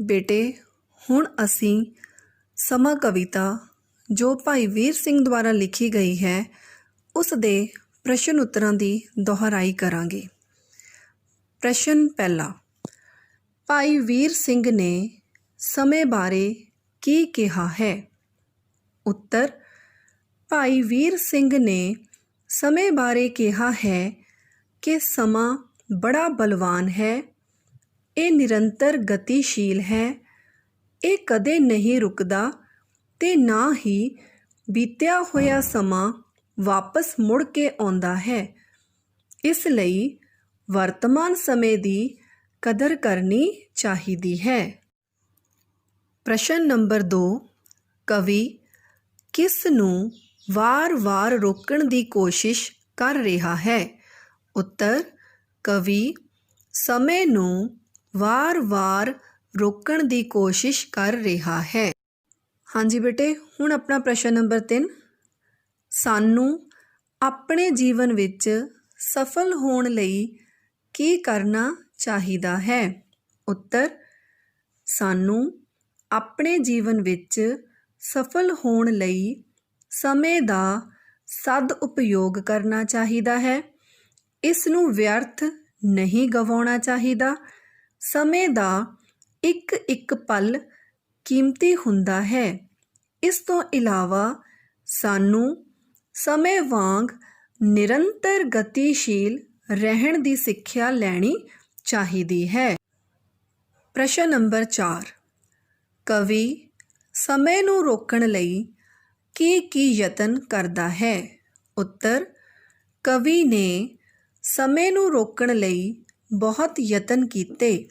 ਬੇਟੇ ਹੁਣ ਅਸੀਂ ਸਮਾਂ ਕਵਿਤਾ ਜੋ ਭਾਈ ਵੀਰ ਸਿੰਘ ਦੁਆਰਾ ਲਿਖੀ ਗਈ ਹੈ ਉਸ ਦੇ ਪ੍ਰਸ਼ਨ ਉੱਤਰਾਂ ਦੀ ਦੁਹਰਾਈ ਕਰਾਂਗੇ। ਪ੍ਰਸ਼ਨ ਪਹਿਲਾ, ਭਾਈ ਵੀਰ ਸਿੰਘ ਨੇ ਸਮੇਂ ਬਾਰੇ ਕੀ ਕਿਹਾ ਹੈ? ਉੱਤਰ, ਭਾਈ ਵੀਰ ਸਿੰਘ ਨੇ ਸਮੇਂ ਬਾਰੇ ਕਿਹਾ ਹੈ ਕਿ ਸਮਾਂ ਬੜਾ ਬਲਵਾਨ ਹੈ, ਇਹ ਨਿਰੰਤਰ ਗਤੀਸ਼ੀਲ ਹੈ, ਇਹ ਕਦੇ ਨਹੀਂ ਰੁਕਦਾ ਤੇ ਨਾ ਹੀ ਬੀਤਿਆ ਹੋਇਆ ਸਮਾਂ ਵਾਪਸ ਮੁੜ ਕੇ ਆਉਂਦਾ ਹੈ। ਇਸ ਲਈ ਵਰਤਮਾਨ ਸਮੇਂ ਦੀ ਕਦਰ ਕਰਨੀ ਚਾਹੀਦੀ ਹੈ। ਪ੍ਰਸ਼ਨ ਨੰਬਰ 2, ਕਵੀ ਕਿਸ ਨੂੰ ਵਾਰ-ਵਾਰ ਰੋਕਣ ਦੀ ਕੋਸ਼ਿਸ਼ ਕਰ ਰਿਹਾ ਹੈ? ਉੱਤਰ, ਕਵੀ ਸਮੇਂ ਨੂੰ ਵਾਰ-ਵਾਰ ਰੋਕਣ ਦੀ ਕੋਸ਼ਿਸ਼ ਕਰ ਰਿਹਾ ਹੈ। ਹਾਂਜੀ ਬੇਟੇ, ਹੁਣ ਆਪਣਾ ਪ੍ਰਸ਼ਨ ਨੰਬਰ 3, ਸਾਨੂੰ ਆਪਣੇ ਜੀਵਨ ਵਿੱਚ ਸਫਲ ਹੋਣ ਲਈ ਕੀ ਕਰਨਾ ਚਾਹੀਦਾ ਹੈ? ਉੱਤਰ, ਸਾਨੂੰ ਆਪਣੇ ਜੀਵਨ ਵਿੱਚ ਸਫਲ ਹੋਣ ਲਈ ਸਮੇਂ ਦਾ ਸਦ ਉਪਯੋਗ ਕਰਨਾ ਚਾਹੀਦਾ ਹੈ। ਇਸ ਨੂੰ ਵਿਅਰਥ ਨਹੀਂ ਗਵਾਉਣਾ ਚਾਹੀਦਾ। ਸਮੇਂ ਦਾ ਇੱਕ ਇੱਕ ਪਲ ਕੀਮਤੀ ਹੁੰਦਾ ਹੈ। ਇਸ ਤੋਂ ਇਲਾਵਾ ਸਾਨੂੰ ਸਮੇਂ ਵਾਂਗ ਨਿਰੰਤਰ ਗਤੀਸ਼ੀਲ ਰਹਿਣ ਦੀ ਸਿੱਖਿਆ ਲੈਣੀ ਚਾਹੀਦੀ ਹੈ। ਪ੍ਰਸ਼ਨ ਨੰਬਰ 4, ਕਵੀ ਸਮੇਂ ਨੂੰ ਰੋਕਣ ਲਈ ਕੀ ਯਤਨ ਕਰਦਾ ਹੈ? ਉੱਤਰ, ਕਵੀ ਨੇ ਸਮੇਂ ਨੂੰ ਰੋਕਣ ਲਈ ਬਹੁਤ ਯਤਨ ਕੀਤੇ।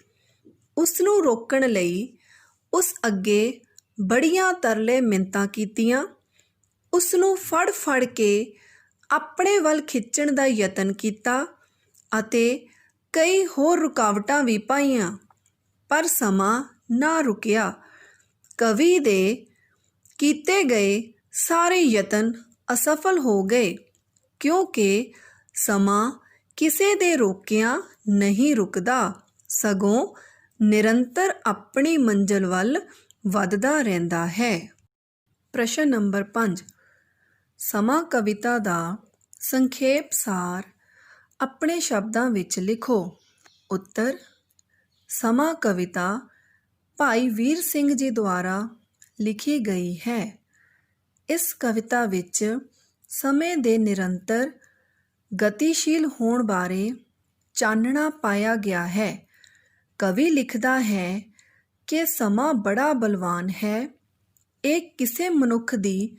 ਉਸ ਨੂੰ ਰੋਕਣ ਲਈ ਉਸ ਅੱਗੇ ਬੜੀਆਂ ਤਰਲੇ ਮਿੰਨਤਾਂ ਕੀਤੀਆਂ। ਉਸ ਨੂੰ ਫੜ ਕੇ ਆਪਣੇ ਵੱਲ ਖਿੱਚਣ ਦਾ ਯਤਨ ਕੀਤਾ ਅਤੇ ਕਈ ਹੋਰ ਰੁਕਾਵਟਾਂ ਵੀ ਪਾਈਆਂ, ਪਰ ਸਮਾਂ ਨਾ ਰੁਕਿਆ। ਕਵੀ ਦੇ ਕੀਤੇ ਗਏ ਸਾਰੇ ਯਤਨ ਅਸਫਲ ਹੋ ਗਏ ਕਿਉਂਕਿ ਸਮਾਂ ਕਿਸੇ ਦੇ ਰੋਕਿਆਂ ਨਹੀਂ ਰੁਕਦਾ, ਸਗੋਂ ਨਿਰੰਤਰ ਆਪਣੀ ਮੰਜ਼ਿਲ ਵੱਲ ਵੱਧਦਾ ਰਹਿੰਦਾ ਹੈ। ਪ੍ਰਸ਼ਨ ਨੰਬਰ 5, ਸਮਾਂ ਕਵਿਤਾ ਦਾ ਸੰਖੇਪ ਸਾਰ ਆਪਣੇ ਸ਼ਬਦਾਂ ਵਿੱਚ ਲਿਖੋ। ਉੱਤਰ, ਸਮਾਂ ਕਵਿਤਾ ਭਾਈ ਵੀਰ ਸਿੰਘ ਜੀ ਦੁਆਰਾ ਲਿਖੀ ਗਈ ਹੈ। ਇਸ ਕਵਿਤਾ ਵਿੱਚ ਸਮੇਂ ਦੇ ਨਿਰੰਤਰ ਗਤੀਸ਼ੀਲ ਹੋਣ ਬਾਰੇ ਚਾਨਣਾ ਪਾਇਆ ਗਿਆ ਹੈ। ਕਵੀ ਲਿਖਦਾ ਹੈ ਕਿ ਸਮਾਂ ਬੜਾ ਬਲਵਾਨ ਹੈ, ਇਹ ਕਿਸੇ ਮਨੁੱਖ ਦੀ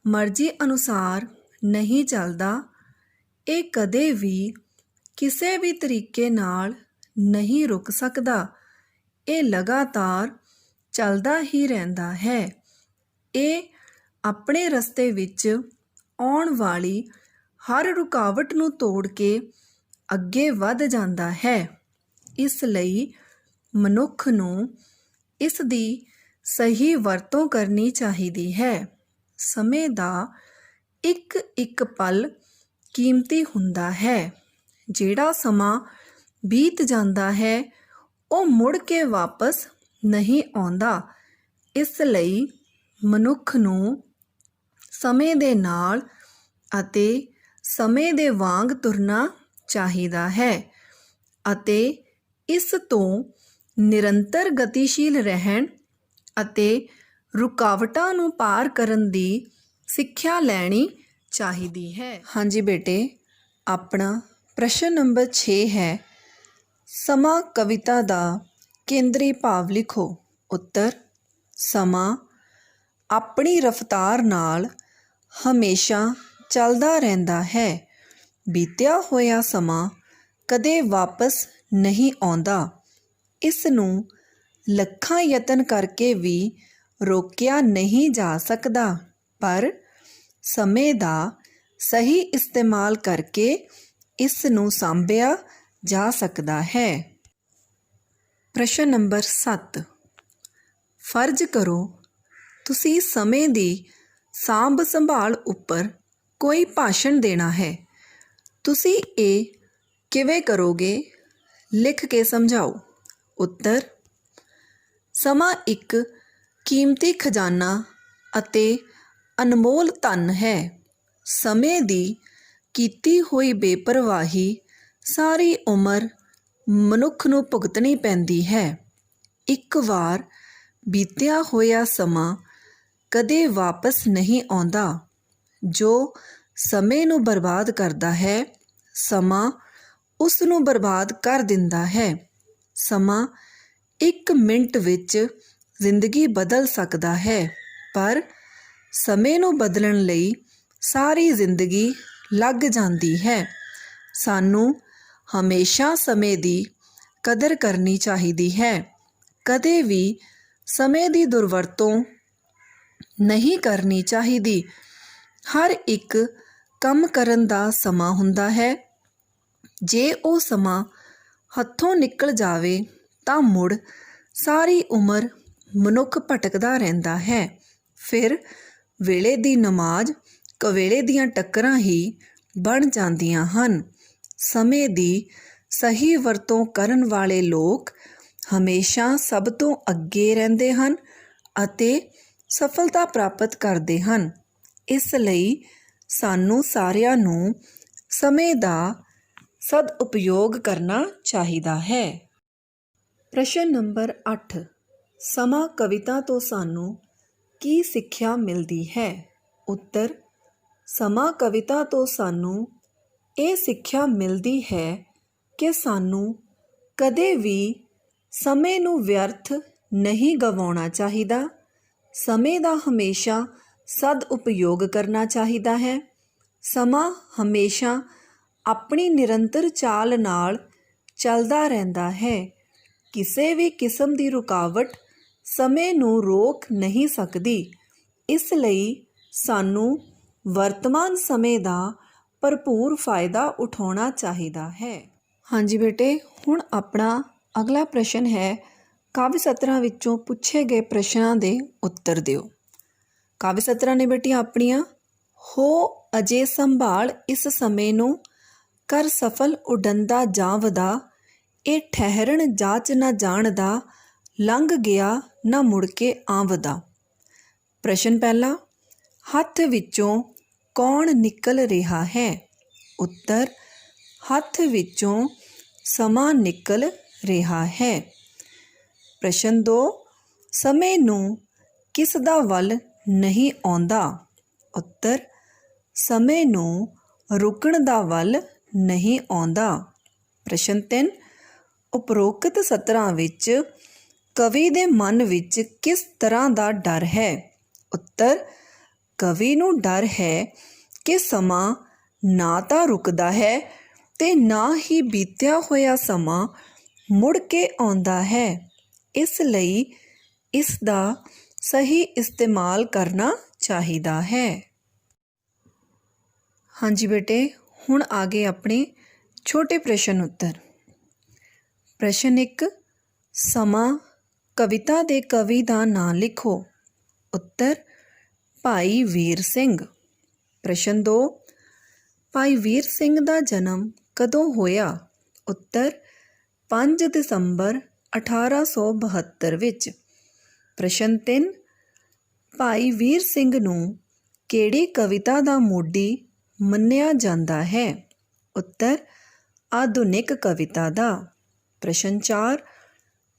ਮਰਜ਼ੀ ਅਨੁਸਾਰ ਨਹੀਂ ਚੱਲਦਾ, ਇਹ ਕਦੇ ਵੀ ਕਿਸੇ ਵੀ ਤਰੀਕੇ ਨਾਲ ਨਹੀਂ ਰੁਕ ਸਕਦਾ, ਇਹ ਲਗਾਤਾਰ ਚੱਲਦਾ ਹੀ ਰਹਿੰਦਾ ਹੈ। ਇਹ ਆਪਣੇ ਰਸਤੇ ਵਿੱਚ ਆਉਣ ਵਾਲੀ ਹਰ ਰੁਕਾਵਟ ਨੂੰ ਤੋੜ ਕੇ ਅੱਗੇ ਵੱਧ ਜਾਂਦਾ ਹੈ। ਇਸ ਲਈ ਮਨੁੱਖ ਨੂੰ ਇਸ ਦੀ ਸਹੀ ਵਰਤੋਂ ਕਰਨੀ ਚਾਹੀਦੀ ਹੈ। ਸਮੇਂ ਦਾ ਇੱਕ ਇੱਕ ਪਲ ਕੀਮਤੀ ਹੁੰਦਾ ਹੈ। ਜਿਹੜਾ ਸਮਾਂ ਬੀਤ ਜਾਂਦਾ ਹੈ ਉਹ ਮੁੜ ਕੇ ਵਾਪਸ ਨਹੀਂ ਆਉਂਦਾ। ਇਸ ਲਈ ਮਨੁੱਖ ਨੂੰ ਸਮੇਂ ਦੇ ਨਾਲ ਅਤੇ ਸਮੇਂ ਦੇ ਵਾਂਗ ਤੁਰਨਾ ਚਾਹੀਦਾ ਹੈ ਅਤੇ ਇਸ ਤੋਂ ਨਿਰੰਤਰ ਗਤੀਸ਼ੀਲ ਰਹਿਣ ਅਤੇ ਰੁਕਾਵਟਾਂ ਨੂੰ ਪਾਰ ਕਰਨ ਦੀ ਸਿੱਖਿਆ ਲੈਣੀ ਚਾਹੀਦੀ ਹੈ। ਹਾਂਜੀ ਬੇਟੇ, ਆਪਣਾ ਪ੍ਰਸ਼ਨ ਨੰਬਰ 6 ਹੈ, ਸਮਾਂ ਕਵਿਤਾ ਦਾ ਕੇਂਦਰੀ ਭਾਵ ਲਿਖੋ। ਉੱਤਰ, ਸਮਾਂ ਆਪਣੀ ਰਫ਼ਤਾਰ ਨਾਲ ਹਮੇਸ਼ਾ ਚੱਲਦਾ ਰਹਿੰਦਾ ਹੈ। ਬੀਤਿਆ ਹੋਇਆ ਸਮਾਂ ਕਦੇ ਵਾਪਸ ਨਹੀਂ ਆਉਂਦਾ। ਇਸ ਨੂੰ ਲੱਖਾਂ ਯਤਨ ਕਰਕੇ ਵੀ ਰੋਕਿਆ ਨਹੀਂ ਜਾ ਸਕਦਾ, ਪਰ ਸਮੇਂ ਦਾ ਸਹੀ ਇਸਤੇਮਾਲ ਕਰਕੇ ਇਸ ਨੂੰ ਸਾਂਭਿਆ ਜਾ ਸਕਦਾ ਹੈ। ਪ੍ਰਸ਼ਨ ਨੰਬਰ 7, ਫਰਜ਼ ਕਰੋ ਤੁਸੀਂ ਸਮੇਂ ਦੀ ਸਾਂਭ ਸੰਭਾਲ ਉੱਪਰ ਕੋਈ ਭਾਸ਼ਣ ਦੇਣਾ ਹੈ। ਤੁਸੀਂ ਇਹ ਕਿਵੇਂ ਕਰੋਗੇ? ਲਿਖ ਕੇ ਸਮਝਾਓ। ਉੱਤਰ, ਸਮਾਂ ਇੱਕ ਕੀਮਤੀ ਖਜ਼ਾਨਾ ਅਤੇ ਅਨਮੋਲ ਧਨ ਹੈ। ਸਮੇਂ ਦੀ ਕੀਤੀ ਹੋਈ ਬੇਪਰਵਾਹੀ ਸਾਰੀ ਉਮਰ ਮਨੁੱਖ ਨੂੰ ਭੁਗਤਣੀ ਪੈਂਦੀ ਹੈ। ਇੱਕ ਵਾਰ ਬੀਤਿਆ ਹੋਇਆ ਸਮਾਂ ਕਦੇ ਵਾਪਸ ਨਹੀਂ ਆਉਂਦਾ। ਜੋ ਸਮੇਂ ਨੂੰ ਬਰਬਾਦ ਕਰਦਾ ਹੈ, ਸਮਾਂ ਉਸ ਨੂੰ ਬਰਬਾਦ ਕਰ ਦਿੰਦਾ ਹੈ। ਸਮਾਂ ਇੱਕ ਮਿੰਟ ਵਿੱਚ ਜ਼ਿੰਦਗੀ ਬਦਲ ਸਕਦਾ ਹੈ, ਪਰ ਸਮੇਂ ਨੂੰ ਬਦਲਣ ਲਈ ਸਾਰੀ ਜ਼ਿੰਦਗੀ ਲੱਗ ਜਾਂਦੀ ਹੈ। ਸਾਨੂੰ ਹਮੇਸ਼ਾ ਸਮੇਂ ਦੀ ਕਦਰ ਕਰਨੀ ਚਾਹੀਦੀ ਹੈ। ਕਦੇ ਵੀ ਸਮੇਂ ਦੀ ਦੁਰਵਰਤੋਂ ਨਹੀਂ ਕਰਨੀ ਚਾਹੀਦੀ। ਹਰ ਇੱਕ ਕੰਮ ਕਰਨ ਦਾ ਸਮਾਂ ਹੁੰਦਾ ਹੈ। ਜੇ ਉਹ ਸਮਾਂ ਹੱਥੋਂ ਨਿਕਲ ਜਾਵੇ ਤਾਂ ਮੁੜ ਸਾਰੀ ਉਮਰ ਮਨੁੱਖ ਭਟਕਦਾ ਰਹਿੰਦਾ ਹੈ। ਫਿਰ ਵੇਲੇ ਦੀ ਨਮਾਜ਼ ਕਵੇਲੇ ਦੀਆਂ ਟੱਕਰਾਂ ਹੀ ਬਣ ਜਾਂਦੀਆਂ ਹਨ। ਸਮੇਂ ਦੀ ਸਹੀ ਵਰਤੋਂ ਕਰਨ ਵਾਲੇ ਲੋਕ ਹਮੇਸ਼ਾ ਸਭ ਤੋਂ ਅੱਗੇ ਰਹਿੰਦੇ ਹਨ ਅਤੇ ਸਫਲਤਾ ਪ੍ਰਾਪਤ ਕਰਦੇ ਹਨ। ਇਸ ਲਈ ਸਾਨੂੰ ਸਾਰਿਆਂ ਨੂੰ ਸਮੇਂ ਦਾ ਸਦਉਪਯੋਗ ਕਰਨਾ ਚਾਹੀਦਾ ਹੈ। ਪ੍ਰਸ਼ਨ ਨੰਬਰ 8। ਸਮਾਂ ਕਵਿਤਾ ਤੋਂ ਸਾਨੂੰ ਕੀ ਸਿੱਖਿਆ ਮਿਲਦੀ ਹੈ? ਉੱਤਰ: ਸਮਾਂ ਕਵਿਤਾ ਤੋਂ ਸਾਨੂੰ ਇਹ ਸਿੱਖਿਆ ਮਿਲਦੀ ਹੈ ਕਿ ਸਾਨੂੰ ਕਦੇ ਵੀ ਸਮੇਂ ਨੂੰ ਵਿਅਰਥ ਨਹੀਂ ਗਵਾਉਣਾ ਚਾਹੀਦਾ। ਸਮੇਂ ਦਾ ਹਮੇਸ਼ਾ ਸਦਉਪਯੋਗ ਕਰਨਾ ਚਾਹੀਦਾ ਹੈ। ਸਮਾਂ ਹਮੇਸ਼ਾ ਆਪਣੀ ਨਿਰੰਤਰ ਚਾਲ ਨਾਲ ਚੱਲਦਾ ਰਹਿੰਦਾ ਹੈ। ਕਿਸੇ ਵੀ ਕਿਸਮ ਦੀ ਰੁਕਾਵਟ ਸਮੇਂ ਨੂੰ ਰੋਕ ਨਹੀਂ ਸਕਦੀ। ਇਸ ਲਈ ਸਾਨੂੰ ਵਰਤਮਾਨ ਸਮੇਂ ਦਾ ਭਰਪੂਰ ਫਾਇਦਾ ਉਠਾਉਣਾ ਚਾਹੀਦਾ ਹੈ। ਹਾਂਜੀ ਬੇਟੇ, ਹੁਣ ਆਪਣਾ ਅਗਲਾ ਪ੍ਰਸ਼ਨ ਹੈ, ਕਾਵਿ ਸਤਰਾਂ ਵਿੱਚੋਂ ਪੁੱਛੇ ਗਏ ਪ੍ਰਸ਼ਨਾਂ ਦੇ ਉੱਤਰ ਦਿਓ। ਕਾਵਿ ਸਤਰਾਂ ਨੇ ਬੇਟੀਆਂ ਆਪਣੀਆਂ, ਹੋ ਅਜੇ ਸੰਭਾਲ ਇਸ ਸਮੇਂ ਨੂੰ, ਕਰ ਸਫਲ ਉਡੰਦਾ ਜਾਂਵਦਾ, ਇਹ ਠਹਿਰਣ ਜਾਚ ਨਾ ਜਾਣਦਾ, ਲੰਘ ਗਿਆ ਨਾ ਮੁੜ ਕੇ ਆਵਦਾ। ਪ੍ਰਸ਼ਨ ਪਹਿਲਾ, ਹੱਥ ਵਿੱਚੋਂ ਕੌਣ ਨਿਕਲ ਰਿਹਾ ਹੈ? ਉੱਤਰ: ਹੱਥ ਵਿੱਚੋਂ ਸਮਾਂ ਨਿਕਲ ਰਿਹਾ ਹੈ। ਪ੍ਰਸ਼ਨ 2, ਸਮੇਂ ਨੂੰ ਕਿਸ ਦਾ ਵੱਲ ਨਹੀਂ ਆਉਂਦਾ? ਉੱਤਰ: ਸਮੇਂ ਨੂੰ ਰੁਕਣ ਦਾ ਵੱਲ ਨਹੀਂ ਆਉਂਦਾ। ਪ੍ਰਸ਼ਨ 3, ਉਪਰੋਕਤ ਸਤਰਾਂ ਵਿੱਚ ਕਵੀ ਦੇ ਮਨ ਵਿੱਚ ਕਿਸ ਤਰ੍ਹਾਂ ਦਾ ਡਰ ਹੈ? ਉੱਤਰ: ਕਵੀ ਨੂੰ ਡਰ ਹੈ ਕਿ ਸਮਾਂ ਨਾ ਤਾਂ ਰੁਕਦਾ ਹੈ ਤੇ ਨਾ ਹੀ ਬੀਤਿਆ ਹੋਇਆ ਸਮਾਂ ਮੁੜ ਕੇ ਆਉਂਦਾ ਹੈ। ਇਸ ਲਈ ਇਸ ਦਾ ਸਹੀ ਇਸਤੇਮਾਲ ਕਰਨਾ ਚਾਹੀਦਾ ਹੈ। ਹਾਂਜੀ ਬੇਟੇ, ਹੁਣ ਆ ਗਏ ਆਪਣੇ ਛੋਟੇ ਪ੍ਰਸ਼ਨ ਉੱਤਰ। ਪ੍ਰਸ਼ਨ 1, ਸਮਾਂ ਕਵਿਤਾ ਦੇ ਕਵੀ ਦਾ ਨਾਂ ਲਿਖੋ। ਉੱਤਰ: ਭਾਈ ਵੀਰ ਸਿੰਘ। ਪ੍ਰਸ਼ਨ 2, ਭਾਈ ਵੀਰ ਸਿੰਘ ਦਾ ਜਨਮ ਕਦੋਂ ਹੋਇਆ? ਉੱਤਰ: 5 ਦਸੰਬਰ 1872 ਵਿੱਚ। ਪ੍ਰਸ਼ਨ 3, ਭਾਈ ਵੀਰ ਸਿੰਘ ਨੂੰ ਕਿਹੜੀ ਕਵਿਤਾ ਦਾ ਮੋਢੀ ਮੰਨਿਆ ਜਾਂਦਾ ਹੈ? ਉੱਤਰ: ਆਧੁਨਿਕ ਕਵਿਤਾ ਦਾ। ਪ੍ਰਸ਼ਨ 4,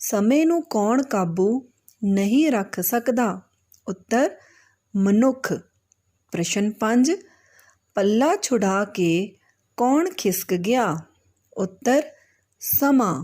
ਸਮੇਂ ਨੂੰ ਕੌਣ ਕਾਬੂ ਨਹੀਂ ਰੱਖ ਸਕਦਾ? ਉੱਤਰ: ਮਨੁੱਖ। ਪ੍ਰਸ਼ਨ 5, ਪੱਲਾ ਛੁਡਾ ਕੇ ਕੌਣ ਖਿਸਕ ਗਿਆ? ਉੱਤਰ: ਸਮਾਂ।